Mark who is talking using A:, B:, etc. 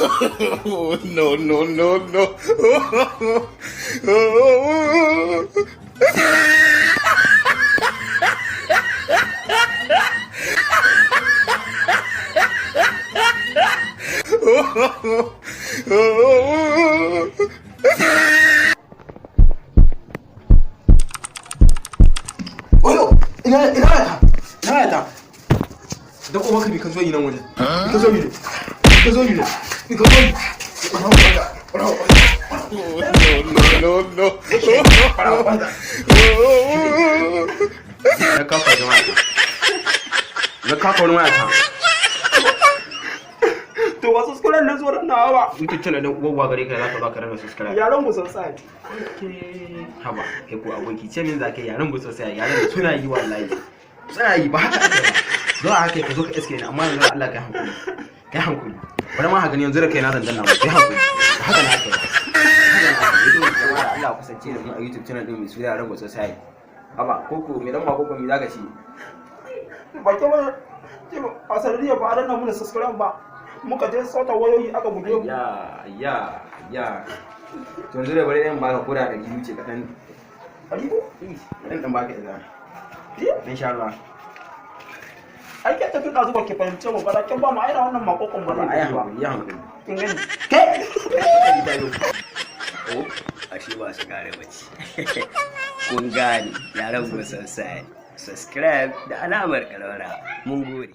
A: No, no, no, no.
B: ina ta da kuma ka bi ka zo yi nan wajen ka zo yi ne ka zo yi ne ka zo yi
A: No, no, no.
B: na kafa jama'a na kafa wani waya ta to wasu subscribe ne zuwa na hawa YouTube channel din uwa gare ka zaka baka rana subscribe yaran mu sosai haba kai ko aboki ce min zaka yaran mu sosai yaran suna yi wallahi suna yi ba haka ake ba zo a haka ka zo ka iske ni amma yanzu Allah kai hankuli bari ma haka ne yanzu da kai na dandanna ba kai hankuli haka na ake Allah kusance da mu a YouTube channel din mai suna yaran mu sosai haba koko me dan ma koko me zaka ci ba ke ba a sanadiyar ba a danna mu da subscribe ba muka je sauta wayoyi aka guje mu ya to yanzu da bari ɗan baka kura da giyu ce kaɗan ɗan baka idan insha Allah ai ke tafi da zuwa ke fahimce mu bada kin ba mu aina wannan makokon ba ai hankali ya hankali kin gani
C: oh ashe ba su kare bace kun gane yaran go sosai subscribe da alamar kalwara mun gode